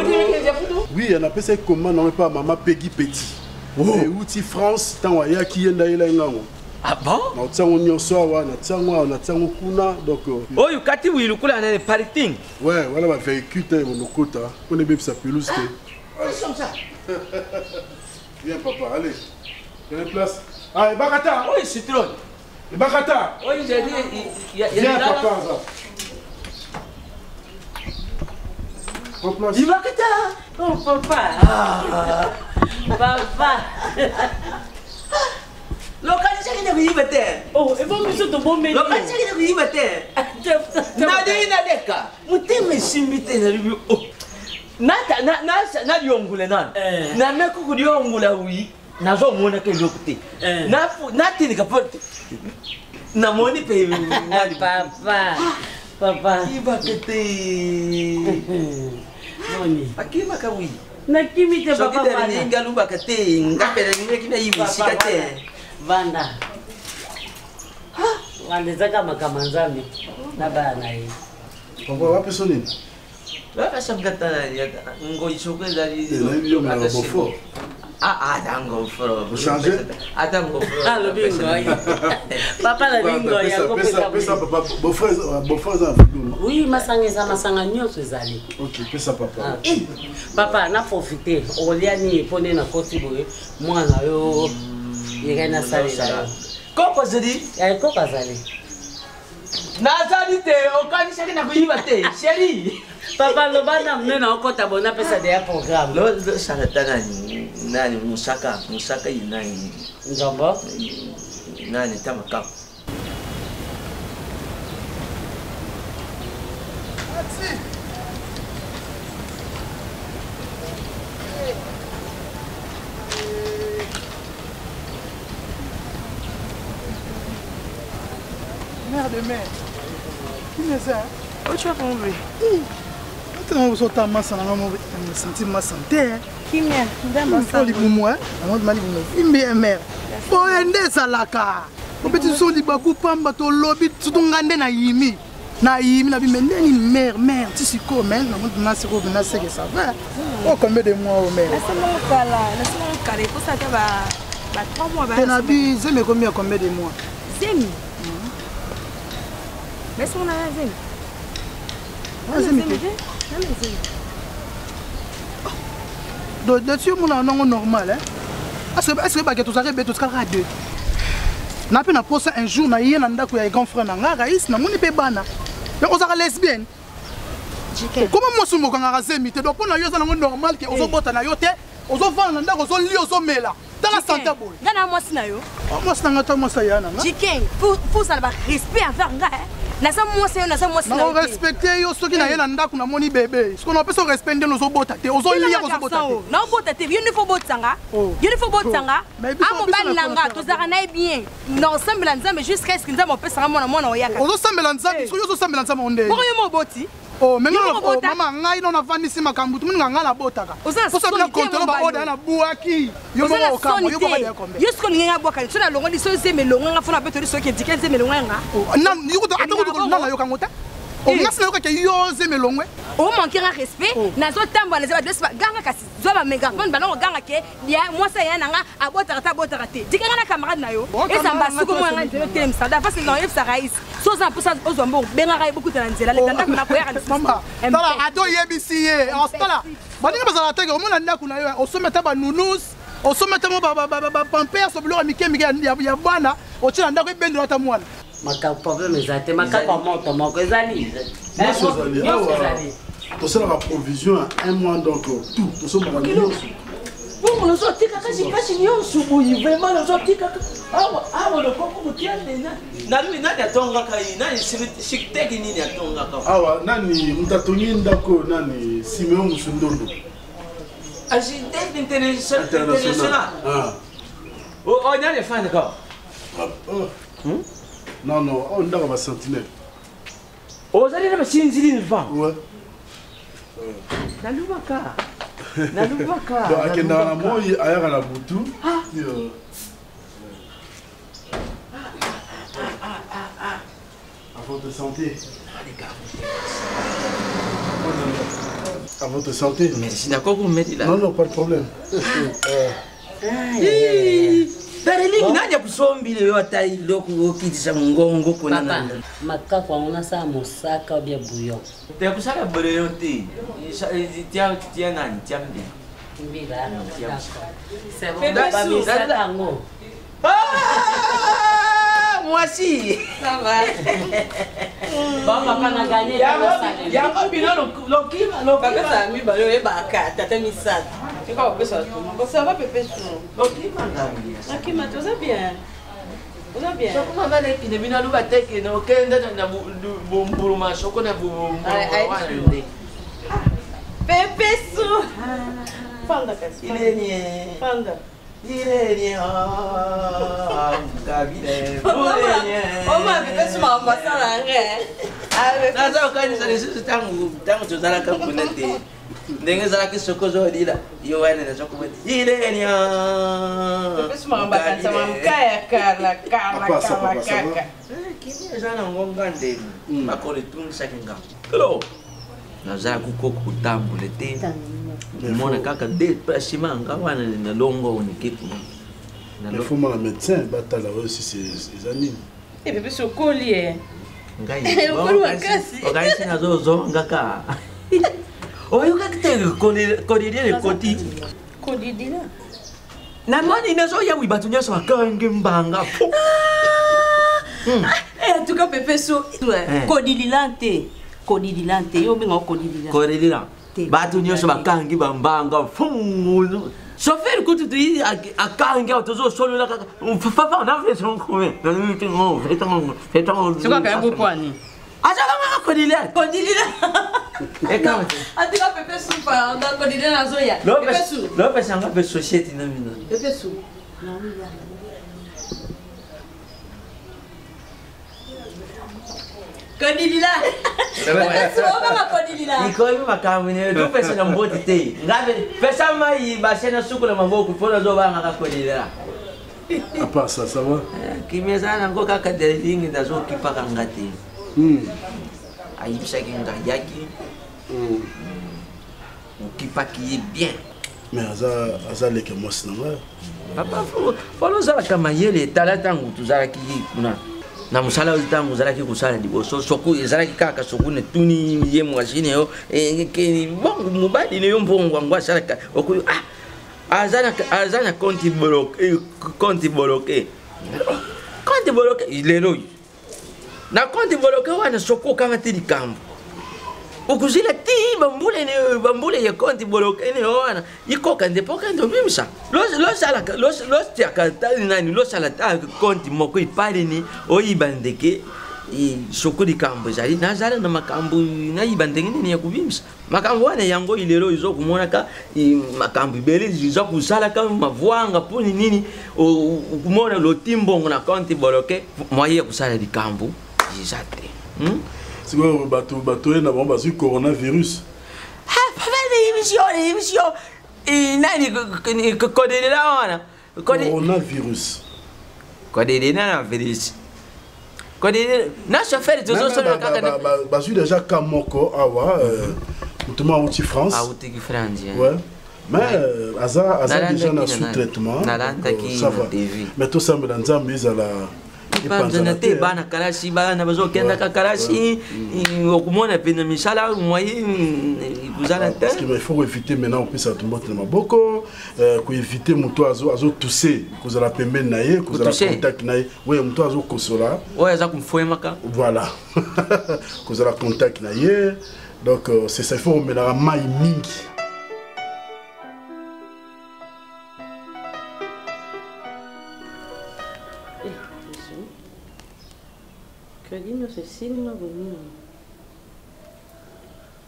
Oui, on appelle ça commandant, pas maman Peggy Petit. Et outil France, tant qu'il y a qui est là, il y a un. Ah bon? On tient au Nyonsoa, on tient au Kuna, donc. Oh, you got it, you could have parting. Ouais, voilà, ma véhicule, on côté. On est bien sa pelouse. Comme ça. Viens, papa, allez. Prenez place. Ah, et Bakata! Oui, citron. Et Bakata! Oui, j'ai dit, il y a viens, papa, ça. Prends place. Il Bakata! Oh, papa! Ah. Papa! Localisation qui n'est pas terre. Oh, et vous, monsieur, de bon métier. Localisation qui n'est pas terre. Nadeka. Muteme simbite na bibi. Oh. Na yongule nan. Na meko ku yongula wi. Na zo mona ke lokute. Na tini ka pot. Na moni pe papa. Papa. Iba kete. Moni. Akima ka wi. Na kimi te papa bana. Ni ngaluba kate, ngapela ni kina yibi sikate. Vanda. Wandezaka makamanzami na bana hii. Papa wapi sonini? Wapa shamkata ngo ishoke zali. Ndio mna bofo. Dango foro. Vous changez? Dango foro. Ah, le bingo. Papa le bingo ya pesa papa beau-frère za. Oui, masanga nyonso ezali. OK, pesa papa. Papa na profiter. Olia ni pone na koti boye. Mwana yo yekana salila. Koko zali? Koko zali. Nazali te, okanisha kina kuiba te, chérie. Papa lo bana mnena okota bona pesa de programme. Lo shakatana nani musaka nani. Njombo? Nani tamaka. Mère de mère. Qui me ça? Oh, tu as compris. Maintenant, vous êtes en masse, on me sentit ma santé. Qui mère? Il faut les moi. On m'a dit, il me mère. Oh, ende salaka. On peut dire, on dit, bakou pamba to lobby, tout on gagne na yimi. Na yimi, na bimende ni mère, tu sais quoi, mais on a ce qu'on a ce que ça va. Oh, combien de mois, mère? Laisse-moi le carré. Pour ça, tu vas 3 mois. Tu as dit, c'est combien de mois? 5 000. Laisse-moi la donc, dessus, on a un normal. Est-ce que tu as dit que tu as deux? Je n'ai pas posé un jour, il y a un grand frère, Raïs, je n'ai pas de mais on est lesbienne. Comment moi, je suis lesbienne? Donc, on a normal que on on dans la santé. Moi, respect envers on respecte ceux qui n'ont pas de moni bébé. Ce qu'on appelle son respect de nos obotes. Aux liens aux obotes. Non, botate, il ne faut pas tanga. Il ne faut pas tanga. Ah, mon bananga, tu as bien. Non, semble ensemble jusqu'à ce que nous avons fait ça. Mon yaka. On semble ensemble, on semble ensemble on est. Pourquoi boti? Oh, mais non, maman, ngai non avandi si makambu, tu m'as ngala botaka. Pour ça bien contrôler ba oda na buaki. Yo mo okamo, yo ba ya kombe. Yo ce qu'on y a boka, tu na longo li so zeme longo nga fona beto li so ke dikel zeme longo nga. Non, yo ko atako non na yo kangota. On a ce que yo zeme longo. O manquer un respect, na zo tamba na zo ganga kasi. Zo ba mega bon balon ganga ke dia moi ça ya nanga abota te. Dikanga na camarade na yo. Et ça mba suku mo nga nzelo telem ça. Da face dans F ça raïs. So ça pour ça ozombo benga ra beaucoup de nzela. Le tanda na ko ya ka. Mama. Tala ado yebisi ye. Tala. Baninga bazala teke o mona ndako na yo. O so meta ba nounous. O so meta mo ba pampers so bulo mike ya bana. O tshila ndako ebendo na ta mwana. Maka problème ezate maka comment moko ezali. Tu sais la provision à 1 mois donc tout. Tu sais Bon, nous sommes tika kasi nyonso boyi vraiment nous sommes tika. awa lokoko mokiane nalobi nani atongaka ye nani sikteki nini atongaka awa nani mutatongi ndako nani Simeon Musundondo architecte international oh nani afanya ka non ndako ba sentinelle ozali na basinzili nva nalubaka donc akendaka na moi ayaka na butu à votre santé. À votre santé. Merci, d'accord, vous mettez là. Non, pas de problème. Darling, nani akusombile yo atai loko okitisa mungongo kona na. Makaka ona sa mosaka bia bouillon. Te akusaka bouillon te. Tia nani, tia mbi. Mbila. C'est bon, ba misaka ngo. Moi aussi. Ça va. Bon, papa n'a gagné. Yango bino lokima. Papa ça mi ba yo ba ka tata misaka. Tu vas pas ça. Ça va pépé sou. Lokima ngami. Akima tu vas bien. Vous allez bien. Comment va les pines bino luba teke no kenda na bumburu masoko na bumburu. Pépé sou. Fanda kasi. Ilenie. Fanda. Ilenie. Kabile. Oma bébé sou mama sala nge. Naza ukanisa lesusu tangu tuzala kampunete. Ndenge zala kisokozo dila. Yo wane na soko beti. Ilenie. Bébé sou mama kansa mama kaya kala. Kimi zana ngonga ndeni. Makole tunsa kinga. Hello. Nazala kukoku tambule te. Mona kaka de prachimanga wana na longo ni kitu. Il faut un médecin batala aussi ses amis. Et bébé so collier. Ngai. Ogai sina zozo ngaka. Oyo kakitele kodidile koti. Kodidila. Na moni nazo ya wibatunya so akange mbanga. En tout cas bébé so kodidilante. Kodidilante yo benga kodidila. Kodidila. Batu nyosho bakangi bambanga fungu. Chauffeur kutu tu akangi otozo solo la papa na fait son combien. Fait ton. C'est quoi quand même poani? Acha kama kodidila. Kodidila. E kama. Atika pepe soup pa onda kodidila nazo ya. Pepe soup. Lo pesa nga pe society na mina. Pepe soup. Kodidila. Iko hivi makamune tu pesa na mboti te. Ngabe pesa mai basi na suku na maboko fona zo banga ka kodidila. À part ça, ça va? Kimezana ngo kaka delingi ndazo kipaka ngati. Aibisa kinga yaki. Ukipaki bien. Mais aza leke mosi na nga. Papa folo zala kama yele talata ngutu zala ki kuna. Na musala utangu zala ki kusala liboso soku zala ki kaka soku ne tuni ye mwashine yo ke bongo mubadi ne yombongo ngwa sala ka oku azana konti bloqué konti bloqué lelo na konti bloqué wana soku kama tili kambo ukuzila ti bambule ya konti bloqué ne wana ikoka ndepoka ndo bimsa los tiaka tali nani los ala ta konti moko ipale ni oyibandeke soku di kambo zali nazala na makambo na ibandenge ni ya kubimsa makambo wana yango ilelo izo kumona ka makambo ibele izo kusala ka mavwanga poni nini kumona lotimbongo na konti bloqué moye kusala di kambo izate C'est quoi bateau na bomba sur coronavirus? Papa l'émission nani kodedela wana coronavirus. Kodedela virus. Kodedela na chauffeur tozo solo kaka ba suis déjà kamoko awa mutuma uti France. Ah uti France. Ouais. Mais aza déjà na sous-traitement. Ça va. Mais tout ça me dans Nzambe ezala Panzana te bana kalashi bana bazo kenda ka kalashi okumona pena misala moye kuzala te. Parce qu'il faut éviter maintenant on peut ça tomber dans maboko ko éviter muto azo tousser kuzala pembeni na ye kuzala contact na ye ouais muto azo kosola ouais aza kumfoyemaka voilà kuzala contact na ye donc c'est ça il faut mettre mai mingi. crédit nyonso esilinga bonino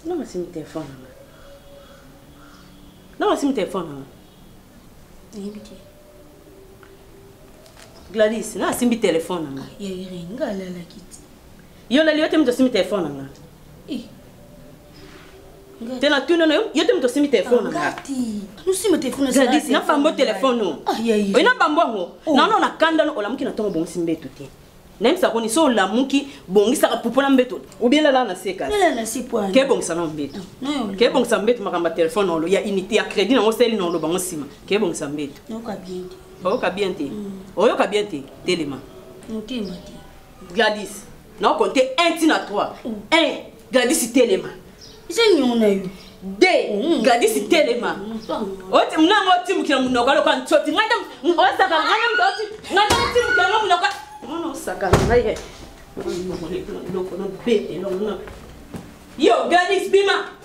non asimi telefone nanga non asimi telefone nanga Gladys non asimi telefone nanga yo lali yo te mto asimi telefone nanga tena tuna yo te mto asimi telefone nanga nusimi telefone Gladys na fambo telefone no ina bambo non na kanda no olamuki na tongo bongo simbeto te nem sa koni so lamuki bongisa ka pupona mbeto ou bien la na seka la si point ke bongisa na mbeto ke bongisa mbeto makamba telefone no ya unité ya crédit na ngoseli no lo bango sima ke bongisa mbeto no ka bien te oyo ka bien te telema mutima te Gladys na compter 1 tina 3 1 Gladys telema c'est nyona yo 2 Gladys telema oti mnango timu kila mnoka lo kan toti ngata osaka ngata mtoti ngata timu kila mnoka non saka ngai loko no bete no yo Gladys bima